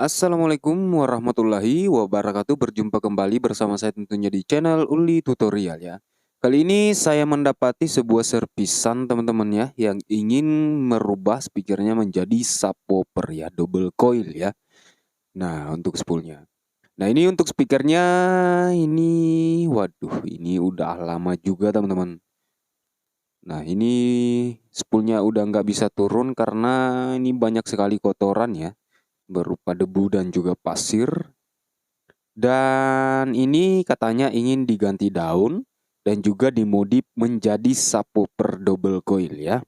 Assalamualaikum warahmatullahi wabarakatuh. Berjumpa kembali bersama saya tentunya di channel Uli Tutorial ya. Kali ini saya mendapati sebuah servisan teman-teman ya yang ingin merubah speakernya menjadi subwoofer ya, double coil ya. Nah, untuk spoolnya. Nah, ini untuk speakernya ini waduh, ini udah lama juga teman-teman. Nah, ini spoolnya udah nggak bisa turun karena ini banyak sekali kotoran ya, berupa debu dan juga pasir. Dan ini katanya ingin diganti daun dan juga dimodif menjadi subwoofer double coil ya.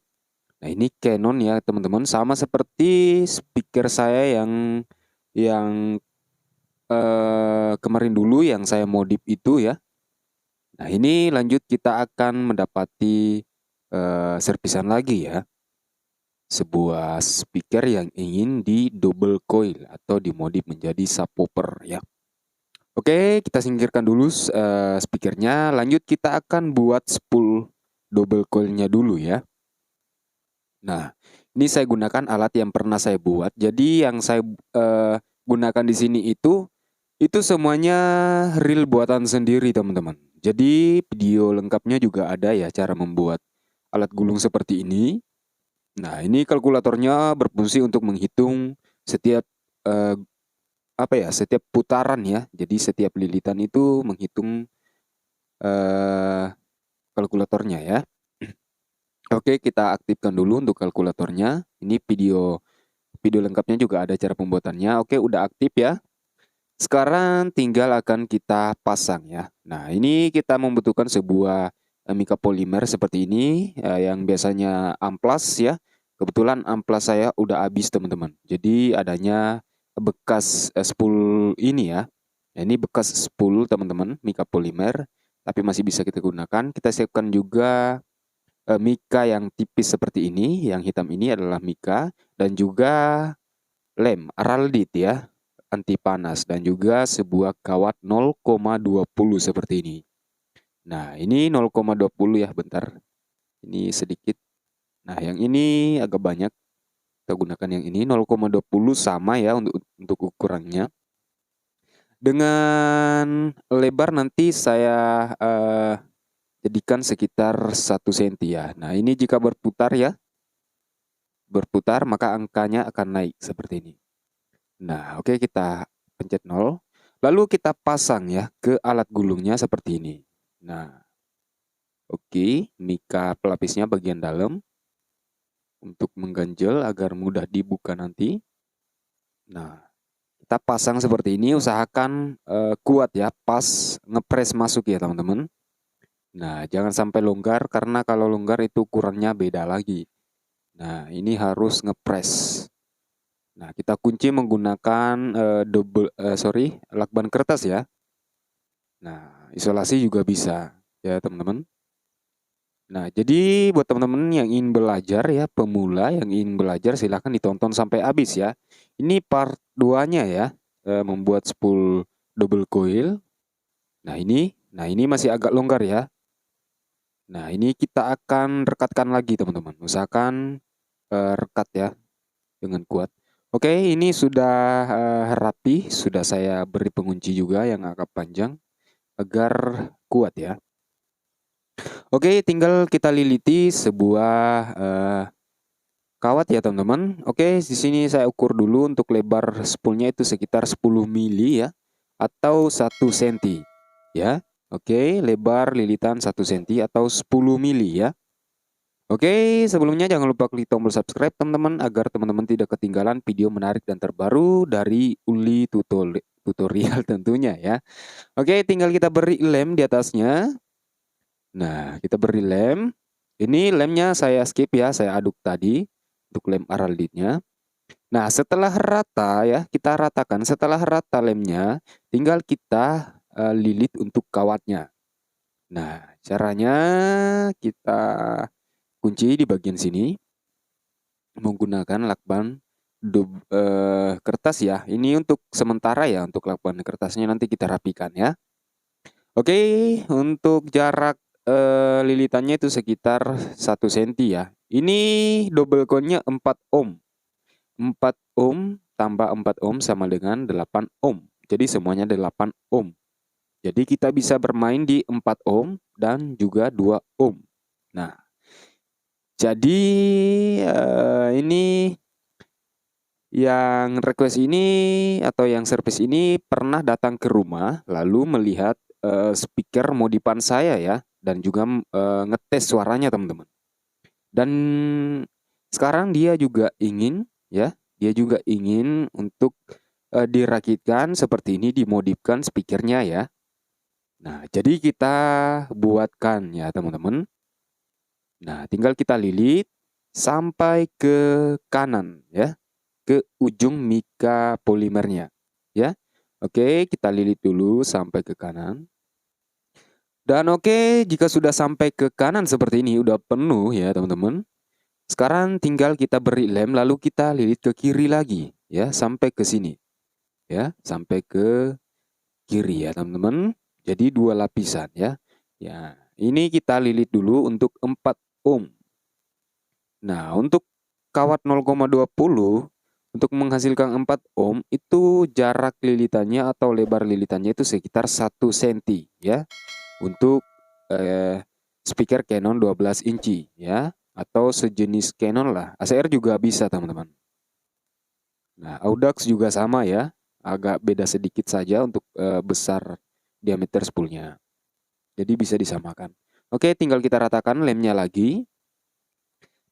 Nah, ini Canon ya teman-teman, sama seperti speaker saya yang kemarin dulu yang saya modif itu ya. Nah, ini lanjut kita akan mendapati servisan lagi ya. Sebuah speaker yang ingin di double coil atau dimodif menjadi subwoofer ya. Oke, kita singkirkan dulu speakernya. Lanjut kita akan buat spool double coilnya dulu ya. Nah, ini saya gunakan alat yang pernah saya buat. Jadi yang saya gunakan di sini itu semuanya real buatan sendiri teman-teman. Jadi video lengkapnya juga ada ya cara membuat alat gulung seperti ini. Nah, ini kalkulatornya berfungsi untuk menghitung setiap eh, setiap putaran ya. Jadi setiap lilitan itu menghitung eh, kalkulatornya ya. Oke, kita aktifkan dulu untuk kalkulatornya. Ini video video lengkapnya juga ada cara pembuatannya. Oke, udah aktif ya. Sekarang tinggal akan kita pasang ya. Nah, ini kita membutuhkan sebuah mika polimer seperti ini yang biasanya amplas ya. Kebetulan amplas saya udah habis teman-teman. Jadi adanya bekas spool ini ya. Nah, ini bekas spool teman-teman, mika polimer, tapi masih bisa kita gunakan. Kita siapkan juga mika yang tipis seperti ini, yang hitam ini adalah mika, dan juga lem Araldit ya, anti panas, dan juga sebuah kawat 0,20 seperti ini. Nah, ini 0,20 ya, bentar. Ini sedikit. Nah, yang ini agak banyak. Kita gunakan yang ini 0,20 sama ya untuk ukurannya. Dengan lebar nanti saya jadikan sekitar 1 cm ya. Nah, ini jika berputar maka angkanya akan naik seperti ini. Nah, oke, kita pencet 0. Lalu kita pasang ya ke alat gulungnya seperti ini. Nah, oke, mika pelapisnya bagian dalam untuk mengganjel agar mudah dibuka nanti. Nah, kita pasang seperti ini, usahakan kuat ya, pas ngepres masuk ya teman-teman. Nah, jangan sampai longgar karena kalau longgar itu ukurannya beda lagi. Nah, ini harus ngepres. Nah, kita kunci menggunakan lakban kertas ya. Nah, isolasi juga bisa ya teman-teman. Nah, jadi buat teman-teman yang ingin belajar ya, pemula yang ingin belajar silahkan ditonton sampai habis ya. Ini part 2-nya ya, membuat spool double coil. Nah ini masih agak longgar ya. Nah, ini kita akan rekatkan lagi teman-teman. Usahakan rekat ya dengan kuat. Oke, ini sudah rapi, sudah saya beri pengunci juga yang agak panjang agar kuat ya. Oke, tinggal kita liliti sebuah kawat ya teman-teman. Oke, di sini saya ukur dulu untuk lebar spoolnya itu sekitar 10 mili ya, atau 1 cm ya. Oke, lebar lilitan 1 cm atau 10 mili ya. Oke, sebelumnya jangan lupa klik tombol subscribe teman-teman agar teman-teman tidak ketinggalan video menarik dan terbaru dari Uli Tutorial tentunya ya. Oke, tinggal kita beri lem di atasnya. Nah, kita beri lem. Ini lemnya saya skip ya, saya aduk tadi untuk lem aralditnya. Nah, setelah rata ya, kita ratakan. Setelah rata lemnya, tinggal kita lilit untuk kawatnya. Nah, caranya kita kunci di bagian sini menggunakan lakban kertas ya. Ini untuk sementara ya, untuk lakban kertasnya nanti kita rapikan ya. Oke, untuk jarak lilitannya itu sekitar 1 cm ya. Ini double coilnya 4 ohm. 4 ohm tambah 4 ohm sama dengan 8 ohm. Jadi semuanya 8 ohm. Jadi kita bisa bermain di 4 ohm dan juga 2 ohm. Nah, jadi ini yang request ini atau yang service ini pernah datang ke rumah lalu melihat speaker modifan saya ya, dan juga ngetes suaranya teman-teman. Dan sekarang dia juga ingin ya, dia juga ingin untuk dirakitkan seperti ini, dimodifkan speakernya ya. Nah, jadi kita buatkan ya teman-teman. Nah, tinggal kita lilit sampai ke kanan ya, ke ujung mika polimernya ya. Oke, kita lilit dulu sampai ke kanan. Dan oke, jika sudah sampai ke kanan seperti ini, udah penuh ya teman-teman. Sekarang tinggal kita beri lem lalu kita lilit ke kiri lagi ya, sampai ke sini. Ya, sampai ke kiri ya teman-teman. Jadi 2 lapisan ya. Ya, ini kita lilit dulu untuk 4 ohm. Nah, untuk kawat 0,20 untuk menghasilkan 4 ohm itu jarak lilitannya atau lebar lilitannya itu sekitar 1 cm ya. Untuk speaker Canon 12 inci ya, atau sejenis Canon lah. ACR juga bisa teman-teman. Nah, Audax juga sama ya, agak beda sedikit saja untuk besar diameter spoolnya. Jadi bisa disamakan. Oke, tinggal kita ratakan lemnya lagi.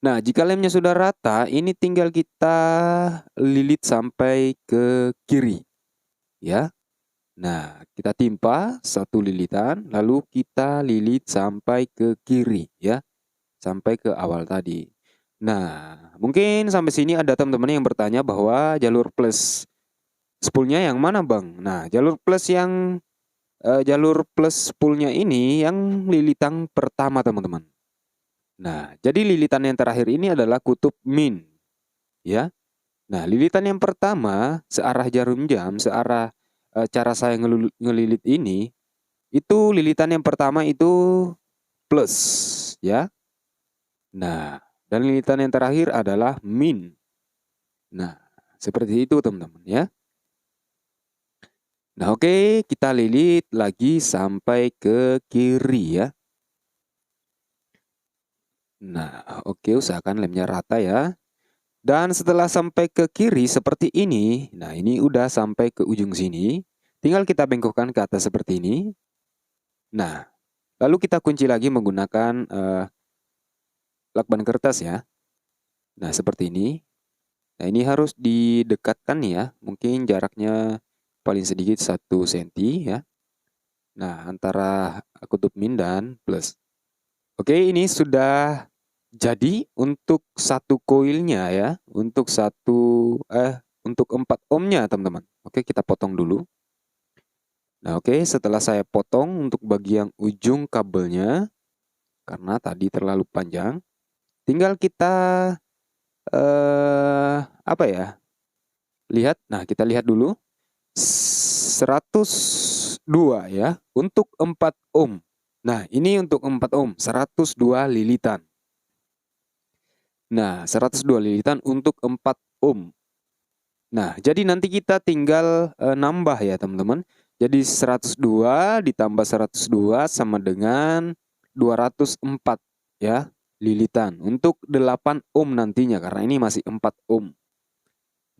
Nah, jika lemnya sudah rata, ini tinggal kita lilit sampai ke kiri. Ya. Nah, kita timpa satu lilitan, lalu kita lilit sampai ke kiri ya. Sampai ke awal tadi. Nah, mungkin sampai sini ada teman-teman yang bertanya bahwa jalur plus spoolnya yang mana bang? Nah, jalur plus spoolnya ini yang lilitan pertama teman-teman. Nah, jadi lilitan yang terakhir ini adalah kutub min ya. Nah, lilitan yang pertama searah jarum jam, searah cara saya ngelilit ini, itu lilitan yang pertama itu plus ya. Nah, dan lilitan yang terakhir adalah min. Nah, seperti itu teman-teman ya. Nah, oke, kita lilit lagi sampai ke kiri ya. Nah, oke, usahakan lemnya rata ya. Dan setelah sampai ke kiri seperti ini, nah ini udah sampai ke ujung sini. Tinggal kita bengkokkan ke atas seperti ini. Nah, lalu kita kunci lagi menggunakan lakban kertas ya. Nah, seperti ini. Nah, ini harus didekatkan ya. Mungkin jaraknya paling sedikit 1 cm ya. Nah, antara kutub min dan plus. Oke, ini sudah jadi untuk satu koilnya ya. Untuk untuk 4 ohmnya teman-teman. Oke, kita potong dulu. Nah, oke, setelah saya potong untuk bagian ujung kabelnya, karena tadi terlalu panjang, tinggal kita apa ya? Lihat. Nah, kita lihat dulu. 102 ya untuk 4 ohm. Nah, ini untuk 4 ohm, 102 lilitan. Nah, 102 lilitan untuk 4 ohm. Nah, jadi nanti kita tinggal nambah ya, teman-teman. Jadi 102 ditambah 102 sama dengan 204 ya, lilitan untuk 8 ohm nantinya karena ini masih 4 ohm.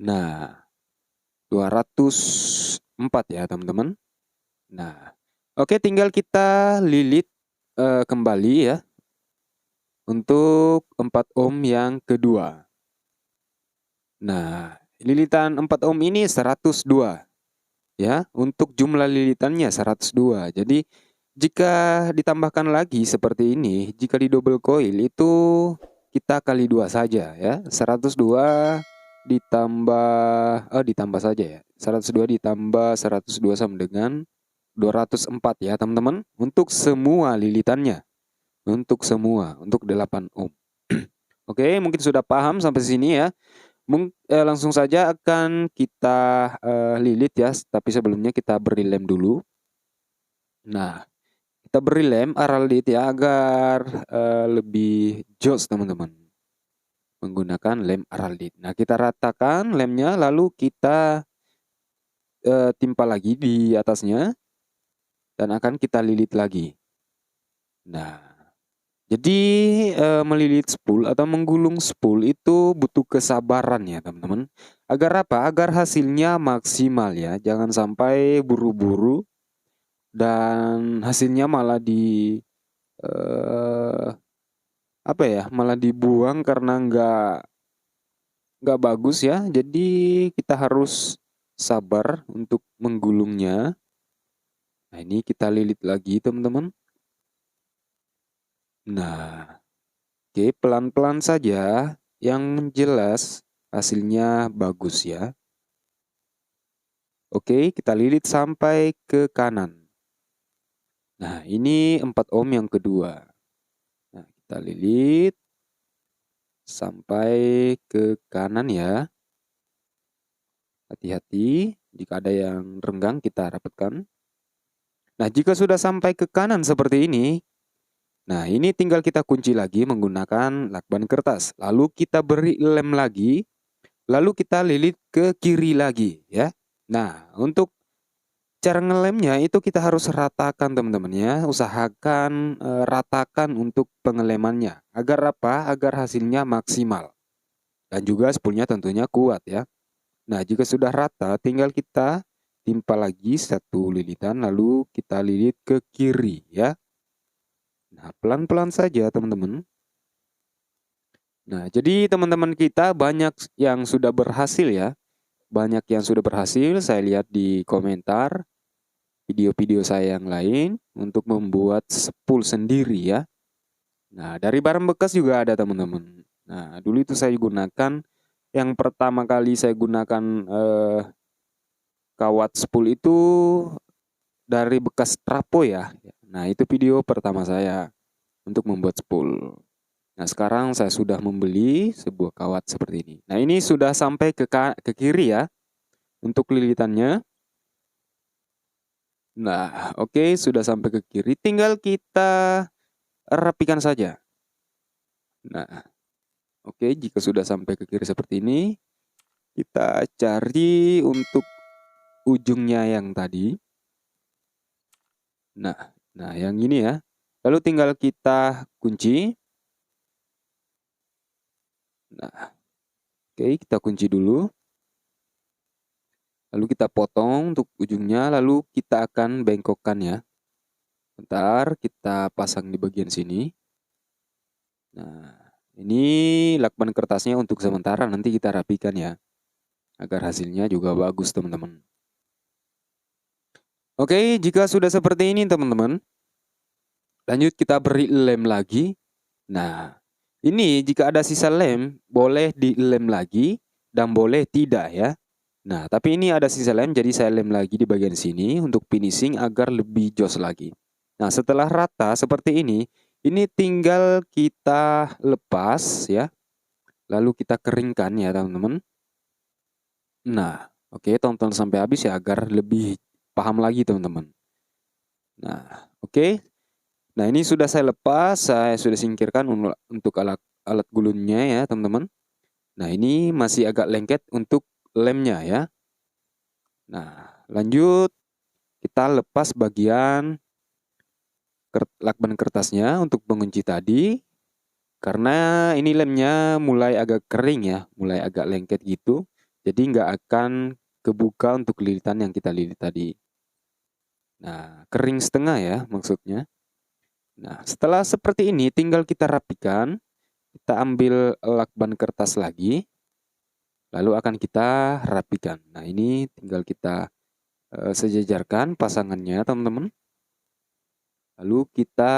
Nah, 204 ya, teman-teman. Nah, oke, tinggal kita lilit kembali ya untuk 4 ohm yang kedua. Nah, lilitan 4 ohm ini 102 ya, untuk jumlah lilitannya 102. Jadi jika ditambahkan lagi seperti ini, jika di double coil itu kita kali 2 saja ya. 102 ditambah saja ya. 102 ditambah 102 sama dengan 204 ya teman-teman, untuk semua lilitannya. Untuk semua, untuk 8 ohm. Oke, mungkin sudah paham sampai sini ya. Langsung saja akan kita lilit ya, tapi sebelumnya kita beri lem dulu. Nah, kita beri lem araldite ya agar lebih jos teman-teman. menggunakan lem Araldite. Nah, kita ratakan lemnya, lalu kita timpa lagi di atasnya dan akan kita lilit lagi. Nah, jadi melilit spool atau menggulung spool itu butuh kesabaran ya teman-teman. Agar apa? Agar hasilnya maksimal ya. Jangan sampai buru-buru dan hasilnya malah eh, apa ya? Malah dibuang karena nggak bagus ya. Jadi kita harus sabar untuk menggulungnya. Nah, ini kita lilit lagi teman-teman. Nah, oke, pelan-pelan saja. Yang jelas hasilnya bagus ya. Oke, kita lilit sampai ke kanan. Nah, ini 4 ohm yang kedua. Nah, kita lilit sampai ke kanan ya. Hati-hati, jika ada yang renggang kita rapatkan. Nah, jika sudah sampai ke kanan seperti ini, nah ini tinggal kita kunci lagi menggunakan lakban kertas. Lalu kita beri lem lagi, lalu kita lilit ke kiri lagi ya. Nah, untuk cara ngelemnya itu kita harus ratakan teman-teman ya. Usahakan ratakan untuk pengelemannya. Agar apa? Agar hasilnya maksimal. Dan juga spoolnya tentunya kuat ya. Nah, jika sudah rata tinggal kita timpa lagi satu lilitan lalu kita lilit ke kiri ya. Nah, pelan-pelan saja teman-teman. Nah, jadi teman-teman kita banyak yang sudah berhasil ya. Banyak yang sudah berhasil, saya lihat di komentar video-video saya yang lain untuk membuat spool sendiri ya. Nah, dari barang bekas juga ada teman-teman. Nah, dulu itu saya gunakan, yang pertama kali saya gunakan kawat spool itu dari bekas trapo ya. Nah, itu video pertama saya untuk membuat spool. Nah, sekarang saya sudah membeli sebuah kawat seperti ini. Nah, ini sudah sampai ke kiri ya untuk lilitannya. Nah, oke, sudah sampai ke kiri. Tinggal kita rapikan saja. Nah, oke, jika sudah sampai ke kiri seperti ini, kita cari untuk ujungnya yang tadi. Nah, yang ini ya. Lalu tinggal kita kunci. Nah, oke, kita kunci dulu. Lalu kita potong untuk ujungnya, lalu kita akan bengkokkan ya. Bentar, kita pasang di bagian sini. Nah, ini lakban kertasnya untuk sementara, nanti kita rapikan ya. Agar hasilnya juga bagus teman-teman. Oke, jika sudah seperti ini teman-teman, lanjut kita beri lem lagi. Nah, ini jika ada sisa lem, boleh dilem lagi dan boleh tidak ya. Nah, tapi ini ada sisa lem, jadi saya lem lagi di bagian sini untuk finishing agar lebih jos lagi. Nah, setelah rata seperti ini tinggal kita lepas ya. Lalu kita keringkan ya teman-teman. Nah, oke, tonton sampai habis ya agar lebih paham lagi teman-teman. Nah, oke. Nah, ini sudah saya lepas, saya sudah singkirkan untuk alat gulungnya ya teman-teman. Nah, ini masih agak lengket untuk lemnya ya. Nah, lanjut kita lepas bagian lakban kertasnya untuk pengunci tadi. Karena ini lemnya mulai agak kering ya, mulai agak lengket gitu. Jadi nggak akan kebuka untuk lilitan yang kita lilit tadi. Nah, kering setengah ya maksudnya. Nah, setelah seperti ini tinggal kita rapikan. Kita ambil lakban kertas lagi. Lalu akan kita rapikan. Nah, ini tinggal kita sejajarkan pasangannya teman-teman. Lalu kita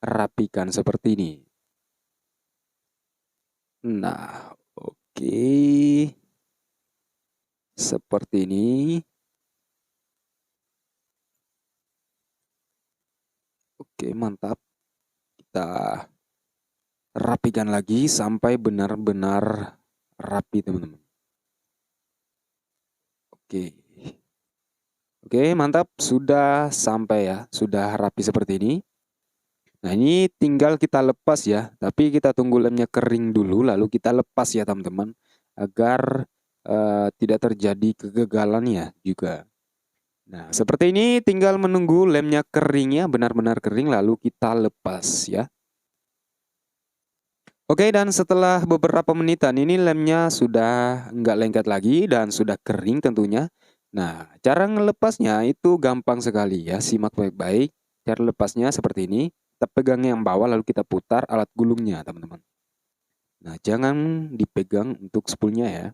rapikan seperti ini. Nah, oke. Seperti ini. Oke, mantap. Kita rapikan lagi sampai benar-benar rapi, teman-teman. Oke. Oke, mantap. Sudah sampai ya. Sudah rapi seperti ini. Nah, ini tinggal kita lepas ya, tapi kita tunggu lemnya kering dulu lalu kita lepas ya teman-teman, agar tidak terjadi kegagalan ya juga. Nah, seperti ini tinggal menunggu lemnya kering ya, benar-benar kering lalu kita lepas ya. Oke, dan setelah beberapa menitan ini lemnya sudah nggak lengket lagi dan sudah kering tentunya. Nah, cara ngelepasnya itu gampang sekali ya, simak baik-baik. Cara lepasnya seperti ini, kita pegang yang bawah lalu kita putar alat gulungnya teman-teman. Nah, jangan dipegang untuk spoolnya ya.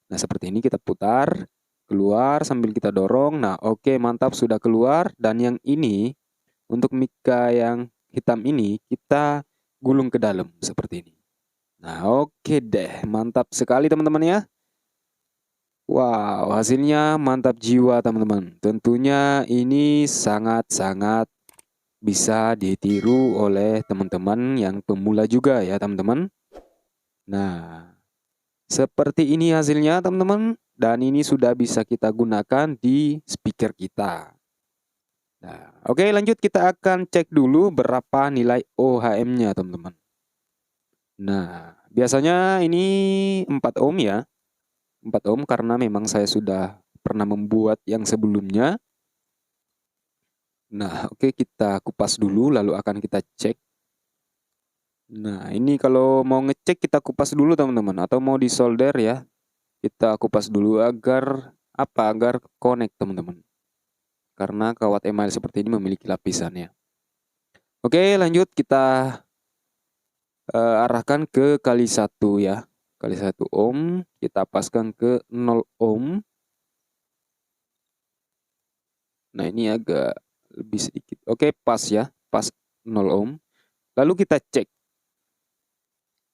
Nah, seperti ini kita putar, keluar sambil kita dorong. Nah, oke, mantap, sudah keluar. Dan yang ini, untuk mika yang hitam ini, kita gulung ke dalam seperti ini. Nah, oke deh, mantap sekali teman-teman ya. Wow, hasilnya mantap jiwa teman-teman. Tentunya ini sangat-sangat bisa ditiru oleh teman-teman yang pemula juga ya teman-teman. Nah, seperti ini hasilnya teman-teman. Dan ini sudah bisa kita gunakan di speaker kita. Nah, oke, lanjut kita akan cek dulu berapa nilai OHM-nya teman-teman. Nah, biasanya ini 4 ohm ya. 4 ohm karena memang saya sudah pernah membuat yang sebelumnya. Nah, oke, kita kupas dulu lalu akan kita cek. Nah, ini kalau mau ngecek kita kupas dulu teman-teman, atau mau disolder ya. Kita kupas dulu agar apa? Agar connect teman-teman. Karena kawat email seperti ini memiliki lapisannya. Oke, lanjut kita arahkan ke kali 1 ya. Kali 1 ohm, kita paskan ke 0 ohm. Nah, ini agak lebih sedikit. Oke, pas ya, pas 0 ohm. Lalu kita cek.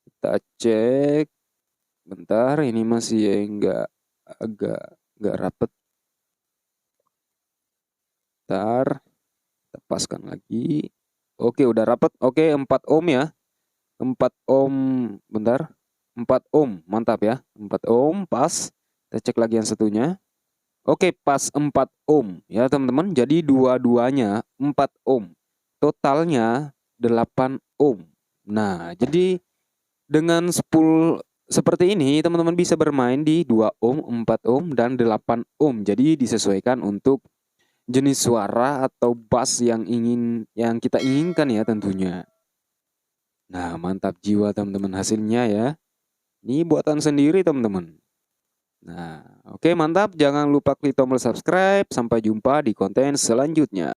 Kita cek. Bentar, ini masih agak rapet. Bentar, kita paskan lagi. Oke, udah rapet. Oke, 4 ohm ya. 4 ohm, bentar. 4 ohm, mantap ya. 4 ohm, pas. Kita cek lagi yang satunya. Oke, pas 4 ohm ya teman-teman. Jadi dua-duanya 4 ohm. Totalnya 8 ohm. Nah, jadi dengan spool seperti ini teman-teman bisa bermain di 2 ohm, 4 ohm, dan 8 ohm. Jadi disesuaikan untuk jenis suara atau bass yang kita inginkan ya tentunya. Nah, mantap jiwa teman-teman hasilnya ya. Ini buatan sendiri teman-teman. Nah, oke, mantap. Jangan lupa klik tombol subscribe. Sampai jumpa di konten selanjutnya.